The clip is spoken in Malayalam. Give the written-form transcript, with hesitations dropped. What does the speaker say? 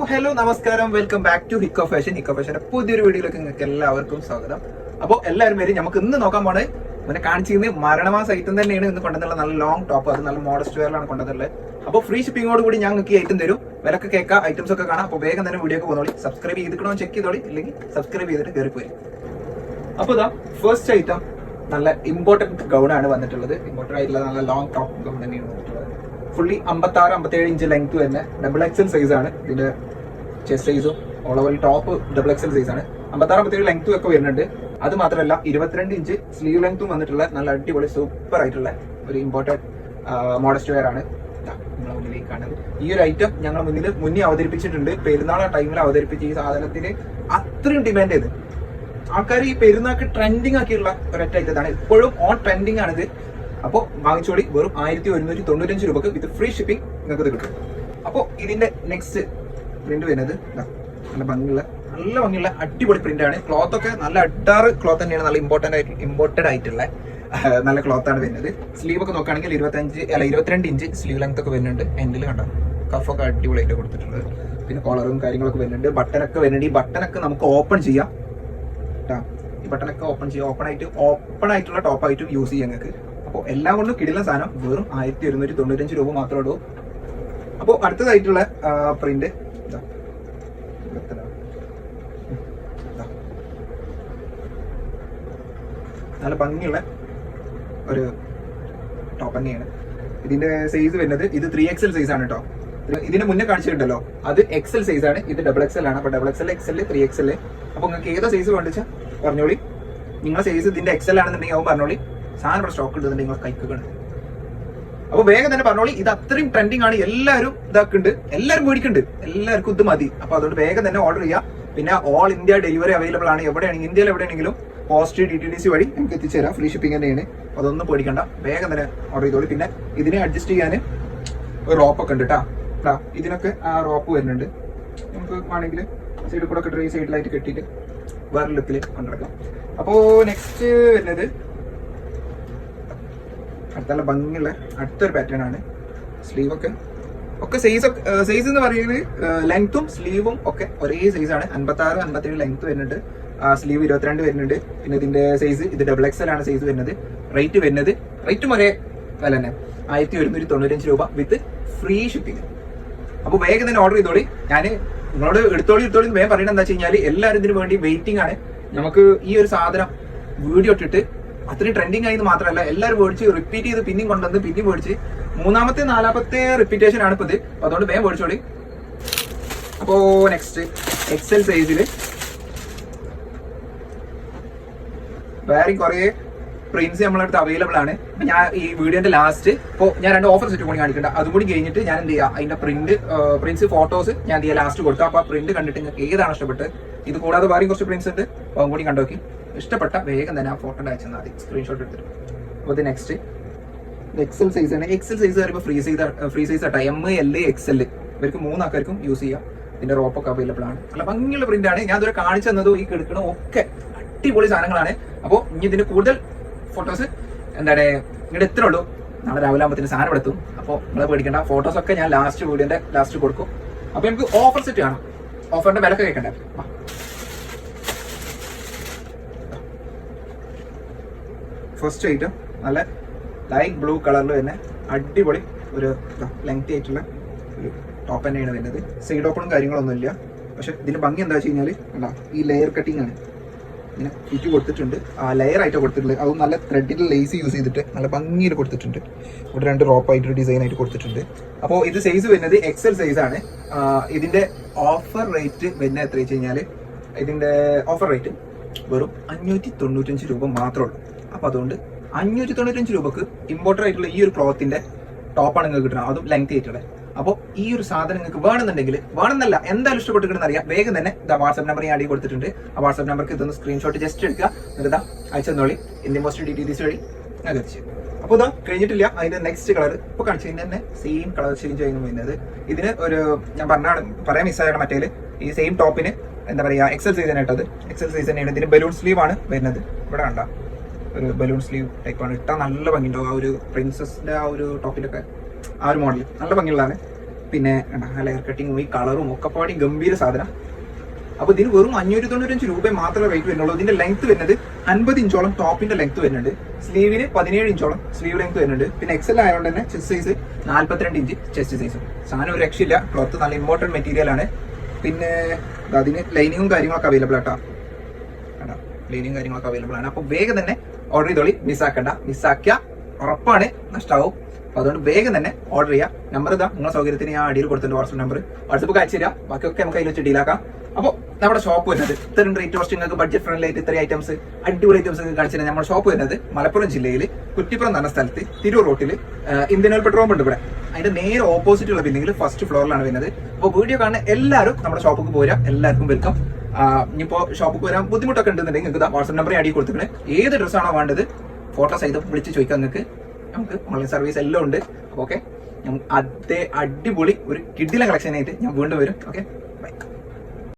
അപ്പോൾ ഹലോ നമസ്കാരം, വെൽക്കം ബാക്ക് ടു ഹിക്കോ ഫാഷൻ. ഹിക്കോ ഫാഷന്റെ പുതിയൊരു വീഡിയോയിലേക്ക് നിങ്ങൾക്ക് എല്ലാവർക്കും സ്വാഗതം. അപ്പോൾ എല്ലാവരും വരും. നമുക്ക് ഇന്ന് നോക്കാൻ പോണേ പിന്നെ കാണിച്ചിരുന്നത് മരണമാസ ഐറ്റം തന്നെയാണ് ഇന്ന് കൊണ്ടുവന്നുള്ള നല്ല ലോങ് ടോപ്പ്. അത് നല്ല മോഡസ്റ്റ് വെയറിലാണ് കൊണ്ടുവന്നുള്ളത്. അപ്പോൾ ഫ്രീ ഷിപ്പിങ്ങോട് കൂടി ഞങ്ങൾക്ക് ഈ ഐറ്റം തരും. വിലക്ക് കേൾക്കാം, ഐറ്റംസ് ഒക്കെ കാണാം. അപ്പോൾ വേഗം തന്നെ വീഡിയോക്ക് പോകുന്നോളി. സബ്സ്ക്രൈബ് ചെയ്തിക്കണോ ചെക്ക് ചെയ്തോളി, ഇല്ലെങ്കിൽ സബ്സ്ക്രൈബ് ചെയ്തിട്ട് കയറി പോയി. അപ്പോൾ ഇതാ ഫസ്റ്റ് ഐറ്റം നല്ല ഇമ്പോർട്ടന്റ് ഗൗൺ ആണ് വന്നിട്ടുള്ളത്. ഇമ്പോർട്ടന്റ് ആയിട്ടുള്ള നല്ല ലോങ് ടോപ്പ് ഗൗൺ തന്നെയാണ് വന്നിട്ടുള്ളത്. ഫുള്ളി 56-57 ഇഞ്ച് ലെങ്ത് തന്നെ ഡബിൾ എക്സൽ സൈസ് ആണ്. ഇതിന്റെ ചെസ്റ്റ് സൈസും all over top double XL size ആണ്. 56-57 ലെങ്ത്തും ഒക്കെ വരുന്നുണ്ട്. അത് മാത്രമല്ല 22 ഇഞ്ച് സ്ലീവ് ലെങ്ത്തും വന്നിട്ടുള്ള നല്ല അടിപൊളി സൂപ്പർ ആയിട്ടുള്ള ഒരു ഇമ്പോർട്ടന്റ് മോഡസ്റ്റ് വെയർ ആണ് നമ്മളെ മുന്നിലേക്ക് കാണുന്നത്. ഈ ഒരു ഐറ്റം ഞങ്ങൾ മുന്നേ അവതരിപ്പിച്ചിട്ടുണ്ട്. പെരുന്നാൾ ടൈമിൽ അവതരിപ്പിച്ച ഈ സാധനത്തിന് അത്രയും ഡിമാൻഡ് ചെയ്ത് ആൾക്കാർ ഈ പെരുന്നാൾക്ക് ട്രെൻഡിങ് ആക്കിയുള്ള ഒരൊറ്റ ഐറ്റത്താണ്. ഇപ്പോഴും ഓൺ ട്രെൻഡിങ് ആണിത്. അപ്പോൾ വാങ്ങിച്ചോളി. വെറും 1195 രൂപക്ക് വിത്ത് ഫ്രീ ഷിപ്പിംഗ് നിങ്ങൾക്ക് കിട്ടും. അപ്പോൾ ഇതിന്റെ നെക്സ്റ്റ് പ്രിന്റ് വരുന്നത് നല്ല ഭംഗിയുള്ള അടിപൊളി പ്രിന്റ് ആണ്. ക്ലോത്ത് ഒക്കെ നല്ല അഡാറ് ക്ലോത്ത് തന്നെയാണ്. നല്ല ഇമ്പോർട്ടഡ് ആയിട്ടുള്ള നല്ല ക്ലോത്ത് ആണ് വരുന്നത്. സ്ലീവ് ഒക്കെ നോക്കുകയാണെങ്കിൽ 22 ഇഞ്ച് സ്ലീവ് ലെങ്ത് ഒക്കെ വരുന്നുണ്ട്. എൻഡിൽ കണ്ടോ കഫൊക്കെ അടിപൊളിയായിട്ട് കൊടുത്തിട്ടുള്ളത്. പിന്നെ കോളറും കാര്യങ്ങളൊക്കെ വരുന്നുണ്ട്. ബട്ടനൊക്കെ വരുന്നുണ്ട്. ഈ ബട്ടനൊക്കെ നമുക്ക് ഓപ്പൺ ചെയ്യാം. ഈ ബട്ടനൊക്കെ ഓപ്പൺ ആയിട്ടുള്ള ടോപ്പായിട്ടും യൂസ് ചെയ്യാം നിങ്ങൾക്ക്. അപ്പോൾ എല്ലാം കൊണ്ടും കിടിലൻ സാധനം. വെറും 1195 രൂപ മാത്രമേ ഉള്ളൂ. അപ്പോൾ അടുത്തതായിട്ടുള്ള പ്രിന്റ് നല്ല ഭംഗിയുള്ള ഒരു ടോപ്പ് തന്നെയാണ്. ഇതിന്റെ സൈസ് വരുന്നത് ഇത് 3XL സൈസ് ആണ് കേട്ടോ. ഇതിന് മുന്നേ കാണിച്ചിട്ടുണ്ടല്ലോ, അത് XL സൈസ് ആണ്. ഇത് ഡബിൾ XL ആണ്. അപ്പൊ ഡബിൾ XL, XL, 3XL. അപ്പൊ നിങ്ങൾക്ക് ഏതാ സൈസ് വേണ്ടിച്ചാൽ പറഞ്ഞോളി. നിങ്ങളുടെ സൈസ് ഇതിന്റെ XL ആണെന്നുണ്ടെങ്കിൽ അവൻ പറഞ്ഞോളി. സാധനം ഇവിടെ സ്റ്റോക്ക് ഉണ്ടെന്നുണ്ടെങ്കിൽ നിങ്ങൾ കൈക്കുണ്ട്. അപ്പൊ വേഗം തന്നെ പറഞ്ഞോളി. ഇത് അത്രയും ട്രെൻഡിങ് ആണ്. എല്ലാവരും ഇതാക്കുന്നുണ്ട്, എല്ലാവരും മേടിക്കുന്നുണ്ട്, എല്ലാവർക്കും ഇത് മതി. അപ്പൊ അതുകൊണ്ട് വേഗം തന്നെ ഓർഡർ ചെയ്യാം. പിന്നെ ഓൾ ഇന്ത്യ ഡെലിവറി അവൈലബിൾ ആണ്. എവിടെയാണെങ്കിൽ ഇന്ത്യയിൽ എവിടെയാണെങ്കിലും പോസ്റ്റ് DTDC വഴി നമുക്ക് എത്തിച്ചേരാം. ഫ്രീ ഷിപ്പിംഗ് തന്നെയാണ്. അതൊന്നും പേടിക്കണ്ട, വേഗം തന്നെ ഓർഡർ ചെയ്തോളി. പിന്നെ ഇതിനെ അഡ്ജസ്റ്റ് ചെയ്യാൻ ഒരു റോപ്പൊക്കെ ഉണ്ട് കേട്ടോ. ഇതിനൊക്കെ ആ റോപ്പ് വരുന്നുണ്ട്. നമുക്ക് വേണമെങ്കിൽ സൈഡിൽ കൂടെ ഒക്കെ സൈഡിലായിട്ട് കെട്ടിയിട്ട് വേറെ ലുക്കിൽ കൊണ്ടിറക്കാം. അപ്പോൾ നെക്സ്റ്റ് വരുന്നത് അടുത്തുള്ള ഭംഗിയുള്ള അടുത്തൊരു പാറ്റേൺ ആണ്. സ്ലീവ് ഒക്കെ സൈസ് എന്ന് പറയുന്നത് ലെങ്ത്തും സ്ലീവും ഒക്കെ ഒരേ സൈസാണ്. 56-57 ലെങ്ത് വരുന്നുണ്ട്. സ്ലീവ് 22 വരുന്നുണ്ട്. പിന്നെ ഇതിന്റെ സൈസ് ഇത് ഡബിൾ XL ആണ് സൈസ് വരുന്നത്. റേറ്റും ഒരേ വില തന്നെ 1195 രൂപ വിത്ത് ഫ്രീ ഷിപ്പിംഗ്. അപ്പോൾ വേഗം തന്നെ ഓർഡർ ചെയ്തോളി. ഞാൻ നിങ്ങളോട് എടുത്തോളി വേഗം പറയുന്നത് എന്താ വെച്ച് കഴിഞ്ഞാൽ എല്ലാവരും ഇതിനു വേണ്ടി വെയിറ്റിംഗ് ആണ്. നമുക്ക് ഈ ഒരു സാധനം വീഡിയോ ഇട്ടിട്ട് അത്രയും ട്രെൻഡിങ് ആയെന്ന് മാത്രമല്ല, എല്ലാവരും മേടിച്ച് റിപ്പീറ്റ് ചെയ്ത് പിന്നെയും കൊണ്ടുവന്ന് പിന്നെയും മേടിച്ച് 3-4 റിപ്പീറ്റേഷൻ ആണ് ഇപ്പൊ ഇത്. അതുകൊണ്ട് വേഗം മേടിച്ചോളി. അപ്പോ നെക്സ്റ്റ് XL സൈസില് വേറെയും കുറെ പ്രിന്റ്സ് നമ്മളെ അടുത്ത് അവൈലബിൾ ആണ്. ഞാൻ ഈ വീഡിയോന്റെ ലാസ്റ്റ് ഇപ്പോൾ ഞാൻ 2 ഓഫർ സെറ്റ് കൂടി കാണിക്കണ്ട. അതും കൂടി കഴിഞ്ഞിട്ട് ഞാൻ എന്ത് ചെയ്യാം, അതിന്റെ പ്രിന്റ്സ് ഫോട്ടോസ് ഞാൻ എന്ത് ചെയ്യാം ലാസ്റ്റ് കൊടുക്കാം. അപ്പൊ ആ പ്രിന്റ് കണ്ടിട്ട് നിങ്ങൾക്ക് ഏതാണ് ഇഷ്ടപ്പെട്ട്, ഇത് കൂടാതെ വേറെയും കുറച്ച് പ്രിന്റ്സ് ഉണ്ട്. അപ്പോൾ അതും കൂടി കണ്ടോക്കി ഇഷ്ടപ്പെട്ട വേഗം തന്നെ ആ ഫോട്ടോ അയച്ചു തന്നാൽ മതി, സ്ക്രീൻഷോട്ട് എടുത്തിട്ട്. അപ്പോൾ ഇത് നെക്സ്റ്റ് XL സൈസ് ആണ്. XL സൈസ് പറയുമ്പോൾ ഫ്രീ സൈസ് ആട്ടോ. M, L, XL ഇവർക്ക് 3 ആൾക്കാർക്കും യൂസ് ചെയ്യാം. ഇതിന്റെ റോപ്പൊക്കെ അവൈലബിൾ ആണ്. നല്ല ഭംഗിയുള്ള പ്രിന്റ് ആണ്. ഞാൻ ഇതുവരെ കാണിച്ചു തന്നതും ഈ കിടക്കണതും ഒക്കെ അടിപൊളി സാധനങ്ങളാണ്. അപ്പോൾ ഇനി ഇതിന്റെ കൂടുതൽ ഫോട്ടോസ് എന്താണ് ഇങ്ങോട്ട് എത്ര ഉള്ളൂ. നാളെ രാവിലെ ആകുമ്പോഴത്തേന് സാധനം ഇവിടെ എത്തും. അപ്പോൾ നിങ്ങളെ പേടിക്കേണ്ട. ഫോട്ടോസ് ഒക്കെ ഞാൻ വീഡിയോന്റെ ലാസ്റ്റ് കൊടുക്കും. അപ്പോൾ നമുക്ക് ഓഫർ സെറ്റ് കാണാം. ഓഫറിന്റെ വിലക്ക് കേൾക്കണ്ടേ. ഫസ്റ്റ് ഐറ്റം നല്ല ലൈറ്റ് ബ്ലൂ കളറിൽ തന്നെ അടിപൊളി ഒരു ലെങ്തി ആയിട്ടുള്ള ഒരു ടോപ്പ് തന്നെയാണ് വരുന്നത്. സൈഡ് ഓപ്പണും കാര്യങ്ങളൊന്നും ഇല്ല. പക്ഷെ ഇതിന്റെ ഭംഗി എന്താ വെച്ച് കഴിഞ്ഞാൽ ഈ ലെയർ കട്ടിങ് ആണ്. ഇങ്ങനെ ഫിറ്റ് കൊടുത്തിട്ടുണ്ട്. ആ ലെയർ ആയിട്ട് കൊടുത്തിട്ടുണ്ട്. അതും നല്ല ത്രെഡിന്റെ ലേസ് യൂസ് ചെയ്തിട്ട് നല്ല ഭംഗിയിൽ കൊടുത്തിട്ടുണ്ട്. ഇവിടെ 2 റോപ്പായിട്ട് ഡിസൈൻ ആയിട്ട് കൊടുത്തിട്ടുണ്ട്. അപ്പോൾ ഇത് സൈസ് വരുന്നത് XL സൈസ് ആണ്. ഇതിന്റെ ഓഫർ റേറ്റ് വരുന്നത് എത്ര വെച്ച് കഴിഞ്ഞാൽ ഇതിന്റെ ഓഫർ റേറ്റ് വെറും 595 രൂപ മാത്രമേ ഉള്ളൂ. അപ്പൊ അതുകൊണ്ട് 595 രൂപക്ക് ഇമ്പോർട്ടഡ് ആയിട്ടുള്ള ഈ ഒരു ക്ലോത്തിന്റെ ടോപ്പാണ് നിങ്ങൾക്ക് കിട്ടുന്നത്. അതും ലെങ്ത് ആയിട്ടുള്ള. അപ്പോൾ ഈ ഒരു സാധനം നിങ്ങൾക്ക് വേണമെന്നല്ല എന്തായാലും ഇഷ്ടപ്പെട്ടിട്ടുണ്ടെന്ന് അറിയാം. വേഗം തന്നെ വാട്സ്ആപ്പ് നമ്പർ ഞാൻ അടി കൊടുത്തിട്ടുണ്ട്. ആ വാട്സ്ആപ്പ് നമ്പർക്ക് ഇതൊന്ന് സ്ക്രീൻഷോട്ട് ജസ്റ്റ് എടുക്കുക. എന്നിട്ട് അയച്ചെന്നോളി. ഇന്ത്യൻ പോസ്റ്റ് DTDC വഴി ഞാൻ എത്തിച്ചു. അപ്പോൾ ഇതാ കഴിഞ്ഞിട്ടില്ല. അതിന്റെ നെക്സ്റ്റ് കളർ ഇപ്പോൾ കാണിച്ചതിന് തന്നെ സെയിം കളർ ചേഞ്ച് ചെയ്യുന്നു വരുന്നത്. ഇതിന് ഒരു ഞാൻ പറയാൻ മിസ്സായ മറ്റേ ഈ സെയിം ടോപ്പിന് എന്താ പറയുക XL സൈസ് തന്നെ ഇട്ടത്. XL സൈസ് തന്നെയാണ്. ഇതിന് ബലൂൺ സ്ലീവ് ആണ് വരുന്നത്. ഇവിടെ കണ്ട ഒരു ബലൂൺ സ്ലീവ് ടൈപ്പാണ്. ഇട്ടാൽ നല്ല ഭംഗിയുണ്ടാവും. ആ ഒരു പ്രിൻസസിന്റെ ആ ഒരു ടോപ്പിലൊക്കെ ആ ഒരു മോഡൽ നല്ല ഭംഗിയുള്ളതാണ്. പിന്നെ ലെയർ കട്ടിങ്ങും ഈ കളറും ഒക്കെ പാടി ഗംഭീര സാധനം. അപ്പൊ ഇതിന് വെറും 595 രൂപ മാത്രമേ റേറ്റ് വരുന്നുള്ളൂ. ഇതിന്റെ ലെങ്ത് വരുന്നത് 50 ഇഞ്ചോളം ടോപ്പിന്റെ ലെങ്ത് വരുന്നുണ്ട്. സ്ലീവിന് 17 ഇഞ്ചോളം സ്ലീവ് ലെങ്ത് വരുന്നുണ്ട്. പിന്നെ എക്സൽ ആയതുകൊണ്ട് തന്നെ chest size 42 inch chest size. സാധനം ഒരു രക്ഷയില്ല. ക്ലോത്ത് നല്ല ഇമ്പോർട്ടന്റ് മെറ്റീരിയൽ ആണ്. പിന്നെ അതിന് ലൈനിങ്ങും കാര്യങ്ങളൊക്കെ അവൈലബിൾ ആട്ടോ. ലൈനിങ്ങും കാര്യങ്ങളൊക്കെ അവൈലബിൾ ആണ്. അപ്പൊ വേഗം തന്നെ ഓർഡർ ചെയ്തോളി. മിസ്സാക്കണ്ട. മിസ്സാക്കിയ ഉറപ്പാണ് നഷ്ടമാവും. അപ്പൊ അതുകൊണ്ട് വേഗം തന്നെ ഓർഡർ ചെയ്യാം. നമ്പർ ഇതാ നിങ്ങളുടെ സൗകര്യത്തിന് ഞാൻ അടിയിൽ കൊടുത്തിട്ടുണ്ട്. വാട്സ്ആപ്പ് നമ്പർ വാട്സ്ആപ്പ് അയച്ചു തരാം. ബാക്കിയൊക്കെ നമുക്ക് അതിൽ വെച്ച് ഡീലാക്കാം. അപ്പോൾ നമ്മുടെ ഷോപ്പ് വരുന്നത് ഇത്രയും റേറ്റ് കുറച്ച് നിങ്ങൾക്ക് ബഡ്ജറ്റ് ഫ്രണ്ട്ലി ആയിട്ട് ഇത്രയും ഐറ്റംസ് അടിപൊളി ഐറ്റംസ് ഒക്കെ കാണിച്ചിട്ട് നമ്മുടെ ഷോപ്പ് വരുന്നത് മലപ്പുറം ജില്ലയിൽ കുറ്റിപ്പുറം എന്ന സ്ഥലത്ത് തിരൂർ റോട്ടിൽ ഇന്ത്യൻ ഓയിൽ പെട്രോൾ പമ്പ് ഉണ്ട് ഇവിടെ. അതിന്റെ നേരെ ഓപ്പോസിറ്റ് ഉള്ള ബിൽഡിംഗിൽ ഫസ്റ്റ് ഫ്ലോറിലാണ് വരുന്നത്. അപ്പോൾ വീഡിയോ കാണുന്ന എല്ലാവരും നമ്മുടെ ഷോപ്പിൽ പോരാ. എല്ലാവർക്കും വെൽക്കം. ഇനിയിപ്പോൾ ഷോപ്പിൽ വരാൻ ബുദ്ധിമുട്ടൊക്കെ ഉണ്ടെന്നുണ്ടെങ്കിൽ നിങ്ങൾക്ക് വാട്സ്ആപ്പ് നമ്പർ അടി കൊടുത്തിട്ടുണ്ട്. ഏത് ഡ്രസ്സാണോ വേണ്ടത് ഫോട്ടോ സഹിതം വിളിച്ച് ചോദിക്കാം. നിങ്ങൾക്ക് നമുക്ക് ഓൺലൈൻ സർവീസ് എല്ലാം ഉണ്ട്. ഓക്കെ, അതേ അടിപൊളി ഒരു കിഡിലെ കളക്ഷൻ ആയിട്ട് ഞാൻ വീണ്ടും വരും. ഓക്കെ.